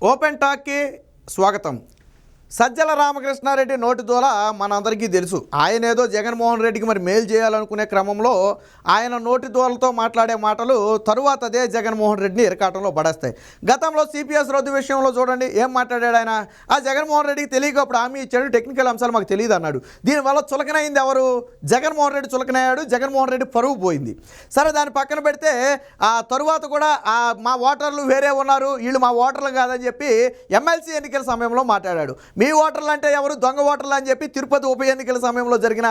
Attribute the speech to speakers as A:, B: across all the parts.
A: Open టాక్కి స్వాగతం. సజ్జల రామకృష్ణారెడ్డి నోటి దూల మనందరికీ తెలుసు. ఆయన ఏదో జగన్మోహన్ రెడ్డికి మరి మేలు చేయాలనుకునే క్రమంలో ఆయన నోటి దూలతో మాట్లాడే మాటలు తరువాత అదే జగన్మోహన్ రెడ్డిని ఇరకాటంలో పడేస్తాయి. గతంలో సిపిఎస్ రద్దు విషయంలో చూడండి ఏం మాట్లాడాడు ఆయన. ఆ జగన్మోహన్ రెడ్డికి తెలియకప్పుడు హామీ ఇచ్చాడు, టెక్నికల్ అంశాలు మాకు తెలియదు అన్నాడు. దీనివల్ల చులకనైంది ఎవరు? జగన్మోహన్ రెడ్డి చులకనయ్యాడు, జగన్మోహన్ రెడ్డి పరువు పోయింది. సరే దాన్ని పక్కన పెడితే ఆ తరువాత కూడా మా ఓటర్లు వేరే ఉన్నారు, వీళ్ళు మా ఓటర్లు కాదని చెప్పి ఎమ్మెల్సీ ఎన్నికల సమయంలో మాట్లాడాడు. మీ ఓటర్లు అంటే ఎవరు? దొంగ ఓటర్లు అని చెప్పి తిరుపతి ఉప ఎన్నికల సమయంలో జరిగిన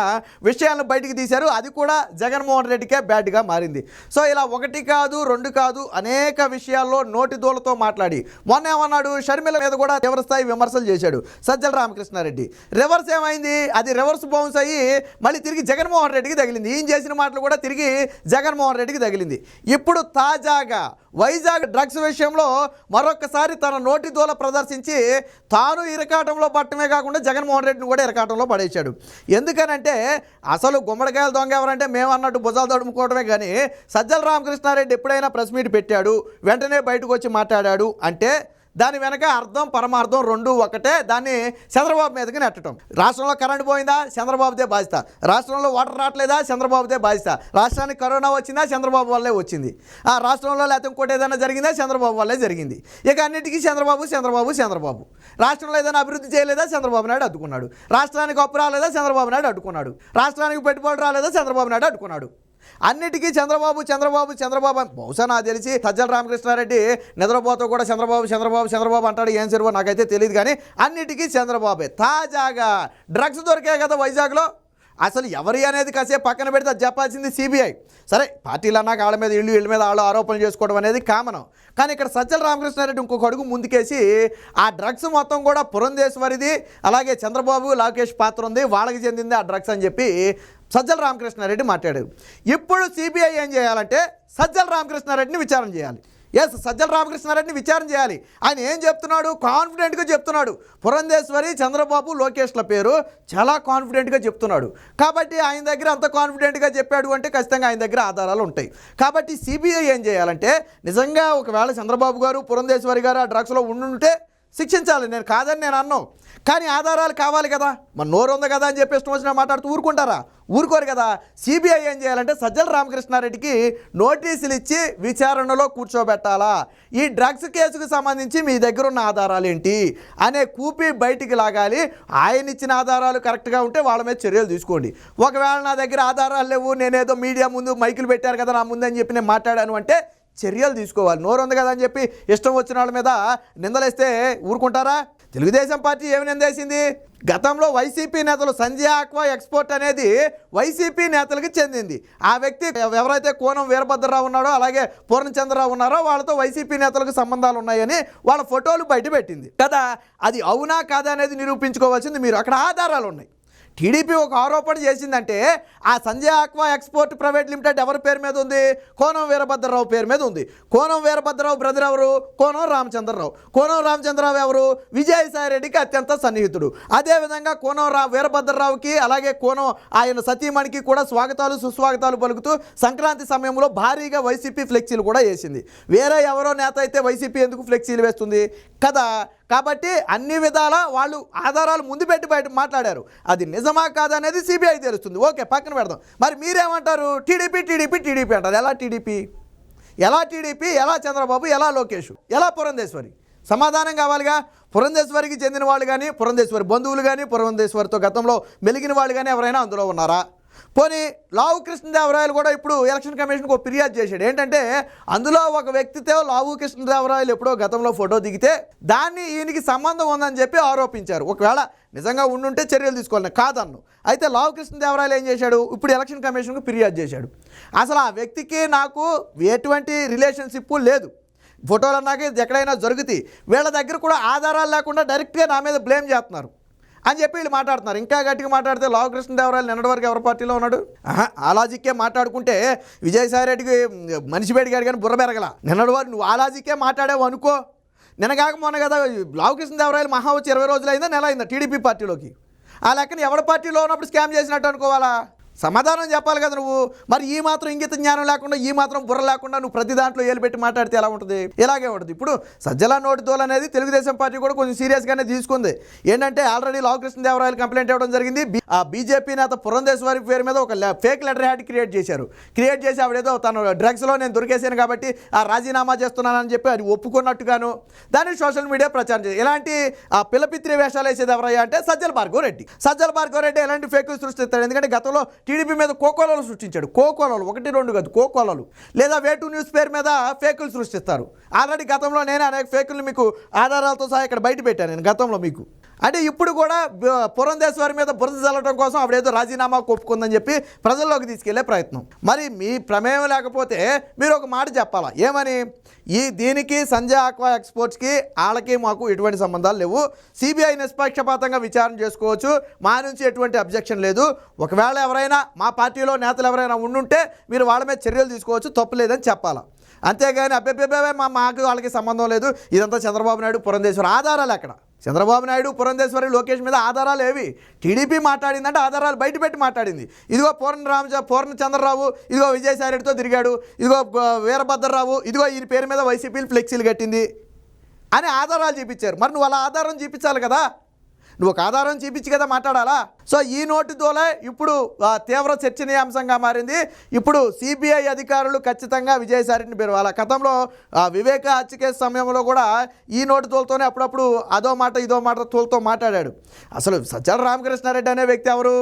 A: విషయాలను బయటికి తీశారు. అది కూడా జగన్మోహన్ రెడ్డికే బ్యాడ్గా మారింది. సో ఇలా ఒకటి కాదు రెండు కాదు అనేక విషయాల్లో నోటి దూలతో మాట్లాడి మొన్న ఏమన్నాడు, షర్మిల మీద కూడా తీవ్ర స్థాయి విమర్శలు చేశాడు సజ్జల రామకృష్ణారెడ్డి. రివర్స్ ఏమైంది? అది రివర్స్ బౌన్స్ అయ్యి మళ్ళీ తిరిగి జగన్మోహన్ రెడ్డికి తగిలింది. ఈయన చేసిన మాటలు కూడా తిరిగి జగన్మోహన్ రెడ్డికి తగిలింది. ఇప్పుడు తాజాగా వైజాగ్ డ్రగ్స్ విషయంలో మరొకసారి తన నోటి దూల ప్రదర్శించి తాను ఇరకాటంలో పట్టమే కాకుండా జగన్మోహన్ రెడ్డిని కూడా ఇరకాటంలో పడేశాడు. ఎందుకనంటే అసలు గుమ్మడికాయల దొంగ ఎవరంటే మేము అన్నట్టు భుజాలు తడుముకోవడమే. కానీ సజ్జల రామకృష్ణారెడ్డి ఎప్పుడైనా ప్రెస్ మీట్ పెట్టాడు, వెంటనే బయటకు వచ్చి మాట్లాడాడు అంటే దాని వెనక అర్థం పరమార్థం రెండు ఒకటే. దాన్ని చంద్రబాబు మీదకి నెట్టడం. రాష్ట్రంలో కరెంటు పోయిందా? చంద్రబాబుదే బాధ్యత. రాష్ట్రంలో వాటర్ రావట్లేదా? చంద్రబాబుదే బాధ్యత. రాష్ట్రానికి కరోనా వచ్చిందా? చంద్రబాబు వల్లే వచ్చింది. ఆ రాష్ట్రంలో లేకపోతే ఇంకోటి ఏదైనా జరిగిందా? చంద్రబాబు వల్లే జరిగింది. ఇక అన్నిటికీ చంద్రబాబు చంద్రబాబు చంద్రబాబు. రాష్ట్రంలో ఏదైనా అభివృద్ధి చేయలేదా? చంద్రబాబు నాయుడు అడ్డుకున్నాడు. రాష్ట్రానికి అప్పు రాలేదా? చంద్రబాబు నాయుడు అడ్డుకున్నాడు. రాష్ట్రానికి పెట్టుబడి రాలేదా? చంద్రబాబు నాయుడు అడ్డుకున్నాడు. అన్నిటికీ చంద్రబాబు చంద్రబాబు చంద్రబాబు. బహుశా నాకు తెలిసి సజ్జల రామకృష్ణారెడ్డి నిద్రపోతూ కూడా చంద్రబాబు చంద్రబాబు చంద్రబాబు అంటాడు. ఏం సరిపో నాకైతే తెలియదు, కానీ అన్నిటికీ చంద్రబాబే. తాజాగా డ్రగ్స్ దొరికాయి కదా వైజాగ్లో. అసలు ఎవరి అనేది కాసేపు పక్కన పెడితే అది చెప్పాల్సింది సిబిఐ. సరే పార్టీలు అన్నాక వాళ్ళ మీద వీళ్ళ మీద వాళ్ళు ఆరోపణలు చేసుకోవడం అనేది కామనం. కానీ ఇక్కడ సజ్జల రామకృష్ణారెడ్డి ఇంకొక అడుగు ముందుకేసి ఆ డ్రగ్స్ మొత్తం కూడా పురంధేశ్వరిది, అలాగే చంద్రబాబు లోకేష్ పాత్ర ఉంది, వాళ్ళకి చెందింది ఆ డ్రగ్స్ అని చెప్పి సజ్జల రామకృష్ణారెడ్డి మాట్లాడారు. ఇప్పుడు సిబిఐ ఏం చేయాలంటే సజ్జల రామకృష్ణారెడ్డిని విచారణ చేయాలి. సజ్జల రామకృష్ణారెడ్డిని విచారణ చేయాలి. ఆయన ఏం చెప్తున్నాడు? కాన్ఫిడెంట్గా చెప్తున్నాడు. పురంధేశ్వరి, చంద్రబాబు, లోకేష్ల పేరు చాలా కాన్ఫిడెంట్గా చెప్తున్నాడు. కాబట్టి ఆయన దగ్గర అంత కాన్ఫిడెంట్గా చెప్పాడు అంటే ఖచ్చితంగా ఆయన దగ్గర ఆధారాలు ఉంటాయి. కాబట్టి సిబిఐ ఏం చేయాలంటే నిజంగా ఒకవేళ చంద్రబాబు గారు, పురంధేశ్వరి గారు ఆ డ్రగ్స్లో ఉండుంటే శిక్షించాలి. నేను కాదని నేను అన్నాను, కానీ ఆధారాలు కావాలి కదా. మన నోరు ఉంది కదా అని చెప్పి ఇష్టం వచ్చిన మాట్లాడుతూ ఊరుకుంటారా? ఊరుకోరు కదా. సిబిఐ ఏం చేయాలంటే సజ్జల రామకృష్ణారెడ్డికి నోటీసులు ఇచ్చి విచారణలో కూర్చోబెట్టాలా. ఈ డ్రగ్స్ కేసుకు సంబంధించి మీ దగ్గర ఉన్న ఆధారాలు ఏంటి అనే కూపి బయటికి లాగాలి. ఆయన ఇచ్చిన ఆధారాలు కరెక్ట్గా ఉంటే వాళ్ళ మీద చర్యలు తీసుకోండి. ఒకవేళ నా దగ్గర ఆధారాలు లేవు, నేనేదో మీడియా ముందు మైకులు పెట్టారు కదా నా ముందు అని చెప్పి నేను మాట్లాడాను అంటే చర్యలు తీసుకోవాలి. నోరు ఉంది కదా అని చెప్పి ఇష్టం వచ్చిన వాళ్ళ మీద నిందలేస్తే ఊరుకుంటారా? తెలుగుదేశం పార్టీ ఏమి నిందేసింది? గతంలో వైసీపీ నేతలు సంజయ్ ఆక్వా ఎక్స్పోర్ట్ అనేది వైసీపీ నేతలకు చెందింది. ఆ వ్యక్తి ఎవరైతే కోనం వీరభద్రరావు ఉన్నాడో అలాగే పూర్ణచంద్రరావు ఉన్నారో వాళ్ళతో వైసీపీ నేతలకు సంబంధాలు ఉన్నాయని వాళ్ళ ఫోటోలు బయట పెట్టింది కదా. అది అవునా కాదా అనేది నిరూపించుకోవాల్సింది మీరు. అక్కడ ఆధారాలు ఉన్నాయి. టీడీపీ ఒక ఆరోపణ చేసిందంటే ఆ Sanjay aqua export private limited ఎవరి పేరు మీద ఉంది? కోనం వీరభద్రరావు పేరు మీద ఉంది. కోనం వీరభద్రరావు బ్రదర్ ఎవరు? కోనం రామచంద్రరావు. కోనం రామచంద్రరావు ఎవరు? విజయసాయిరెడ్డికి అత్యంత సన్నిహితుడు. అదేవిధంగా కోనం వీరభద్రరావుకి అలాగే కోనం ఆయన సతీమణికి కూడా స్వాగతాలు సుస్వాగతాలు పలుకుతూ సంక్రాంతి సమయంలో భారీగా వైసీపీ ఫ్లెక్సీలు కూడా వేసింది. వేరే ఎవరో నేత అయితే వైసీపీ ఎందుకు ఫ్లెక్సీలు వేస్తుంది కదా. కాబట్టి అన్ని విధాలా వాళ్ళు ఆధారాలు ముందు పెట్టి బయట మాట్లాడారు. అది నిజమా కాదా అనేది సిబిఐ తెలుస్తుంది. ఓకే, పక్కన పెడదాం. మరి మీరేమంటారు? టీడీపీ టీడీపీ టీడీపీ అంటారు. ఎలా టీడీపీ? ఎలా టీడీపీ? ఎలా చంద్రబాబు? ఎలా లోకేష్? ఎలా పురంధేశ్వరి? సమాధానం కావాలిగా. పురంధేశ్వరికి చెందిన వాళ్ళు కానీ, పురంధేశ్వరి బంధువులు కానీ, పురంధేశ్వరితో గతంలో మెలిగిన వాళ్ళు కానీ ఎవరైనా అందులో ఉన్నారా? పోనీ లావు కృష్ణదేవరాయలు కూడా ఇప్పుడు ఎలక్షన్ కమిషన్కి ఒక ఫిర్యాదు చేశాడు. ఏంటంటే అందులో ఒక వ్యక్తితో లావు కృష్ణదేవరాయలు ఎప్పుడో గతంలో ఫోటో దిగితే దాన్ని ఈయనకి సంబంధం ఉందని చెప్పి ఆరోపించారు. ఒకవేళ నిజంగా ఉండుంటే చర్యలు తీసుకోవాలని కాదన్ను. అయితే లావు కృష్ణదేవరాయలు ఏం చేశాడు? ఇప్పుడు ఎలక్షన్ కమిషన్కు ఫిర్యాదు చేశాడు. అసలు ఆ వ్యక్తికి నాకు ఎటువంటి రిలేషన్షిప్ లేదు. ఫోటోలు అన్నాక ఎక్కడైనా జరుగుతాయి. వీళ్ళ దగ్గర కూడా ఆధారాలు లేకుండా డైరెక్ట్గా నా మీద బ్లేమ్ చేస్తున్నారు అని చెప్పి వీళ్ళు మాట్లాడుతున్నారు. ఇంకా గట్టిగా మాట్లాడితే లావు కృష్ణదేవరాయలు నిన్నటి వరకు ఎవరి పార్టీలో ఉన్నాడు? ఆ లాజిక్కే మాట్లాడుకుంటే విజయసాయిరెడ్డికి మనిషి పెరిగాడు కానీ బుర్ర పెరగల. నిన్నటి వరకు నువ్వు ఆ లాజిక్కే మాట్లాడావు అనుకో. నిన్నగాక మొన్న కదా లావు కృష్ణదేవరాయలు మహా వచ్చి 20 రోజులు అయిందా, నెల అయిందా టీడీపీ పార్టీలోకి? ఆ లెక్కన ఎవరి పార్టీలో ఉన్నప్పుడు స్కామ్ చేసినట్టు అనుకోవాలా? సమాధానం చెప్పాలి కదా నువ్వు. మరి ఈ మాత్రం ఇంగిత జ్ఞానం లేకుండా, ఈ మాత్రం బుర్ర లేకుండా నువ్వు ప్రతి దాంట్లో ఏలు పెట్టి మాట్లాడితే ఎలా ఉంటుంది? ఇలాగే ఉంటుంది. ఇప్పుడు సజ్జల నోటి దోల అనేది తెలుగుదేశం పార్టీ కూడా కొంచెం సీరియస్గానే తీసుకుంది. ఏంటంటే ఆల్రెడీ లావు కృష్ణదేవరాయలు కంప్లైంట్ ఇవ్వడం జరిగింది. ఆ బీజేపీ నేత పురంధేశ్వరి పేరు మీద ఒక ఫేక్ లెటర్ హ్యాడ్ క్రియేట్ చేశారు. క్రియేట్ చేసి ఆవిడేదో తను డ్రగ్స్లో నేను దొరికేసాను కాబట్టి ఆ రాజీనామా చేస్తున్నానని చెప్పి అది ఒప్పుకున్నట్టుగాను దాన్ని సోషల్ మీడియా ప్రచారం చేసి ఇలాంటి ఆ పిల్లపిత్రి వేషాలు వేసేది ఎవరయ్యా అంటే సజ్జల భార్గవ రెడ్డి. సజ్జల భార్గవ రెడ్డి ఎలాంటి ఫేక్ సృష్టిస్తాడు? ఎందుకంటే గతంలో టీడీపీ మీద కోకోలలు సృష్టించాడు. కోకోలలు 1-2 కాదు, కోకోలలు. లేదా వేటు న్యూస్ పేరు మీద ఫేకులు సృష్టిస్తారు. ఆల్రెడీ గతంలో నేను అనేక ఫేకులు మీకు ఆధారాలతో సహా ఇక్కడ బయట పెట్టాను నేను గతంలో మీకు. అంటే ఇప్పుడు కూడా పురంధేశ్వరి మీద బురద చల్లడం కోసం ఆవిడేదో రాజీనామా ఒప్పుకుందని చెప్పి ప్రజల్లోకి తీసుకెళ్లే ప్రయత్నం. మరి మీ ప్రమేయం లేకపోతే మీరు ఒక మాట చెప్పాలా? ఏమని? దీనికి సంజయ్ ఆక్వా ఎక్స్పోర్ట్స్కి వాళ్ళకి మాకు ఎటువంటి సంబంధాలు లేవు, సిబిఐ నిష్పక్షపాతంగా విచారణ చేసుకోవచ్చు, మా నుంచి ఎటువంటి అబ్జెక్షన్ లేదు, ఒకవేళ ఎవరైనా మా పార్టీలో నేతలు ఎవరైనా ఉండుంటే మీరు వాళ్ళ మీద చర్యలు తీసుకోవచ్చు, తప్పు లేదని చెప్పాలా. అంతేగాని అబ్బెబ్బే మాకు వాళ్ళకి సంబంధం లేదు, ఇదంతా చంద్రబాబు నాయుడు పురంధేశ్వరి. ఆధారాలు ఎక్కడ? చంద్రబాబు నాయుడు పురంధేశ్వరి లోకేష్ మీద ఆధారాలు ఏవి? టీడీపీ మాట్లాడిందంటే ఆధారాలు బయట పెట్టి మాట్లాడింది. ఇదిగో పూర్ణచంద్రరావు ఇదిగో విజయసాయిరెడ్డితో తిరిగాడు, ఇదిగో వీరభద్రరావు ఇదిగో ఈయన పేరు మీద వైసీపీలు ఫ్లెక్సీలు కట్టింది అని ఆధారాలు చూపించారు. మరి నువ్వు అలా ఆధారం చూపించాలి కదా, నువ్వు ఒక ఆధారం చూపించి కదా మాట్లాడాలా. సో ఈ నోటి దోలే ఇప్పుడు తీవ్ర చర్చనీయాంశంగా మారింది. ఇప్పుడు సిబిఐ అధికారులు ఖచ్చితంగా విజయసాయిరెడ్డిని పిలవాలి. గతంలో వివేక హత్య కేసు సమయంలో కూడా ఈ నోటి తోలుతోనే అప్పుడప్పుడు అదో మాట ఇదో మాట తోలుతో మాట్లాడాడు. అసలు సజ్జల రామకృష్ణారెడ్డి అనే వ్యక్తి ఎవరు?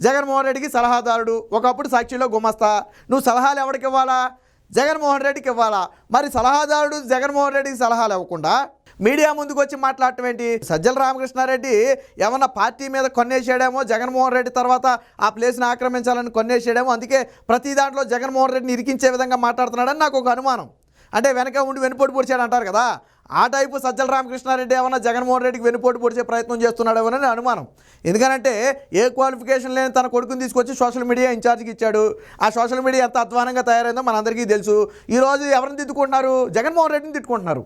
A: జగన్మోహన్ రెడ్డికి సలహాదారుడు, ఒకప్పుడు సాక్షిలో గుమస్తా. నువ్వు సలహాలు ఎవరికి ఇవ్వాలా? జగన్మోహన్ రెడ్డికి ఇవ్వాలా. మరి సలహాదారుడు జగన్మోహన్ రెడ్డికి సలహాలు ఇవ్వకుండా మీడియా ముందుకు వచ్చి మాట్లాడటం ఏంటి? సజ్జల రామకృష్ణారెడ్డి ఏమన్నా పార్టీ మీద కొన్నేసాడేమో, జగన్మోహన్ రెడ్డి తర్వాత ఆ ప్లేస్ని ఆక్రమించాలని కొన్నేసాడేమో, అందుకే ప్రతి దాంట్లో జగన్మోహన్ రెడ్డిని ఇరికించే విధంగా మాట్లాడుతున్నాడని నాకు ఒక అనుమానం. అంటే వెనక ఉండి వెనుపోటు పొడిచాడు అంటారు కదా, ఆ టైపు సజ్జల రామకృష్ణారెడ్డి ఏమన్నా జగన్మోహన్ రెడ్డికి వెనుపోటు పొడిచే ప్రయత్నం చేస్తున్నాడేమోనని అనుమానం. ఎందుకంటే ఏ క్వాలిఫికేషన్ లేని తన కొడుకుని తీసుకొచ్చి సోషల్ మీడియా ఇన్ఛార్జ్కి ఇచ్చాడు. ఆ సోషల్ మీడియా ఎంత అధ్వానంగా తయారైందో మనందరికీ తెలుసు. ఈరోజు ఎవరిని తిట్టుకుంటున్నారు? జగన్మోహన్ రెడ్డిని తిట్టుకుంటున్నారు.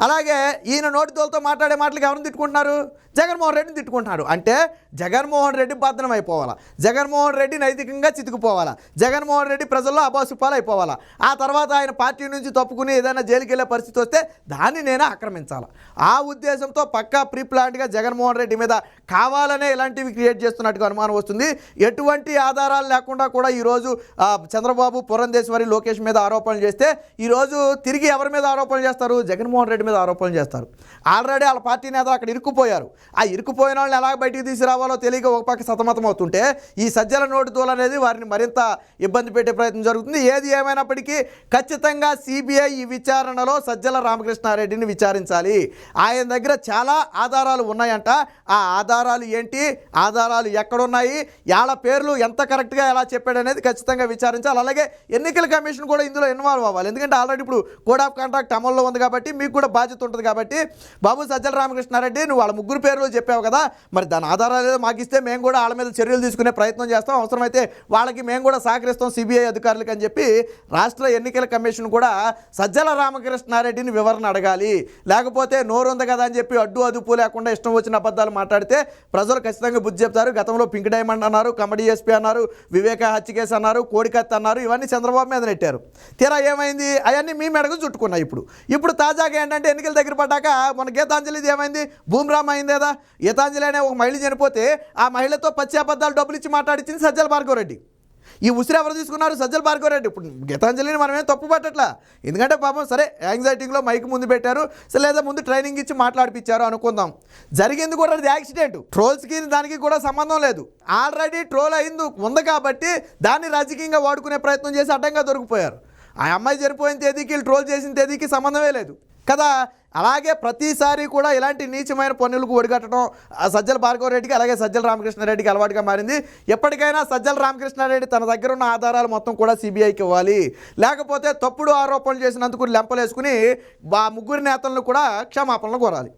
A: అలాగే ఈయన నోటి తోలుతో మాట్లాడే మాటలకు ఎవరిని తిట్టుకుంటున్నారు? జగన్మోహన్ రెడ్డిని తిట్టుకుంటున్నారు. అంటే జగన్మోహన్ రెడ్డి భద్రం అయిపోవాలా, జగన్మోహన్ రెడ్డి నైతికంగా చితుకుపోవాలా, జగన్మోహన్ రెడ్డి ప్రజల్లో అబాసుపాలు అయిపోవాలా, ఆ తర్వాత ఆయన పార్టీ నుంచి తప్పుకుని ఏదైనా జైలుకి వెళ్ళే పరిస్థితి వస్తే దాన్ని నేనే ఆక్రమించాలా. ఆ ఉద్దేశంతో పక్కా ప్రీ ప్లాన్డ్గా జగన్మోహన్ రెడ్డి మీద కావాలనే ఇలాంటివి క్రియేట్ చేస్తున్నట్టుగా అనుమానం వస్తుంది. ఎటువంటి ఆధారాలు లేకుండా కూడా ఈరోజు చంద్రబాబు పురంధేశ్వరి లోకేష్ మీద ఆరోపణలు చేస్తే ఈరోజు తిరిగి ఎవరి మీద ఆరోపణలు చేస్తారు? జగన్మోహన్ రెడ్డి మీద ఆరోపణలు చేస్తారు. ఆల్రెడీ వాళ్ళ పార్టీ నేతలు అక్కడ ఇరుక్కుపోయారు. ఆ ఇరుక్కుపోయిన వాళ్ళని ఎలా బయటికి తీసుకురావాలో తెలియక ఒక పక్క సతమతం అవుతుంటే ఈ సజ్జల నోటి దూల అనేది వారిని మరింత ఇబ్బంది పెట్టే ప్రయత్నం జరుగుతుంది. ఏది ఏమైనప్పటికీ ఖచ్చితంగా సిబిఐ ఈ విచారణలో సజ్జల రామకృష్ణారెడ్డిని విచారించాలి. ఆయన దగ్గర చాలా ఆధారాలు ఉన్నాయంట. ఆ ఆధారాలు ఏంటి, ఆధారాలు ఎక్కడున్నాయి, వాళ్ళ పేర్లు ఎంత కరెక్ట్గా ఎలా చెప్పాడనేది ఖచ్చితంగా విచారించాలి. అలాగే ఎన్నికల కమిషన్ కూడా ఇందులో ఇన్వాల్వ్ అవ్వాలి. ఎందుకంటే ఆల్రెడీ ఇప్పుడు కోడ్ ఆఫ్ కాంటాక్ట్ అమల్లో ఉంది కాబట్టి మీకు కూడా బాధ్యత ఉంటుంది. కాబట్టి బాబు సజ్జల రామకృష్ణారెడ్డి నువ్వు వాళ్ళ ముగ్గురు పేర్లు చెప్పావు కదా, మరి దాని ఆధారాలు ఏదో మాకు ఇస్తే మేము కూడా వాళ్ళ మీద చర్యలు తీసుకునే ప్రయత్నం చేస్తాం, అవసరమైతే వాళ్ళకి మేము కూడా సహకరిస్తాం సిబిఐ అధికారులకు అని చెప్పి రాష్ట్ర ఎన్నికల కమిషన్ కూడా సజ్జల రామకృష్ణారెడ్డిని వివరణ అడగాలి. లేకపోతే నోరుంది కదా అని చెప్పి అడ్డు అదుపు లేకుండా ఇష్టం వచ్చిన అబద్ధాలు మాట్లాడితే ప్రజలు ఖచ్చితంగా బుద్ధి చెప్తారు. గతంలో పింక్ డైమండ్ అన్నారు, కమడీ ఎస్పీ అన్నారు, వివేక హత్య కేసు అన్నారు, కోడికత్తి అన్నారు, ఇవన్నీ చంద్రబాబు మీద నెట్టారు. తీరా ఏమైంది? అవన్నీ మీ మెడకు చుట్టుకున్నాయి. ఇప్పుడు తాజాగా ఏంటంటే ఎన్నికల దగ్గర పడ్డాక మన గీతాంజలిది ఏమైంది? భూమిరామ్ అయింది కదా. గీతాంజలి అనే ఒక మహిళ చనిపోతే ఆ మహిళతో పచ్చి అబద్ధాలు డబ్బులు ఇచ్చి మాట్లాడించింది సజ్జల భార్గవ రెడ్డి. ఈ ఉసిరి ఎవరు తీసుకున్నారు? సజ్జల భార్గవ రెడ్డి. ఇప్పుడు గీతాంజలిని మనమేం తప్పు పట్టట్లా, ఎందుకంటే పాపం సరే యాంగ్జైటీలో మైక్ ముందు పెట్టారు, లేదా ముందు ట్రైనింగ్ ఇచ్చి మాట్లాడిపించారు అనుకుందాం. జరిగింది కూడా అది యాక్సిడెంట్, ట్రోల్స్కి దానికి కూడా సంబంధం లేదు. ఆల్రెడీ ట్రోల్ అయింది ఉంది కాబట్టి దాన్ని రాజకీయంగా వాడుకునే ప్రయత్నం చేసి అడ్డంగా దొరికిపోయారు. ఆ అమ్మాయి చనిపోయిన తేదీకి ట్రోల్ చేసిన తేదీకి సంబంధమే లేదు కదా. అలాగే ప్రతిసారి కూడా ఇలాంటి నీచమైన పన్నులకు ఒడిగట్టడం సజ్జల భార్గవ రెడ్డికి అలాగే సజ్జల రామకృష్ణారెడ్డికి అలవాటుగా మారింది. ఎప్పటికైనా సజ్జల రామకృష్ణారెడ్డి తన దగ్గర ఉన్న ఆధారాలు మొత్తం కూడా సిబిఐకి ఇవ్వాలి. లేకపోతే తప్పుడు ఆరోపణలు చేసినందుకు లెంపలేసుకుని ముగ్గురు నేతలను కూడా క్షమాపణలు కోరాలి.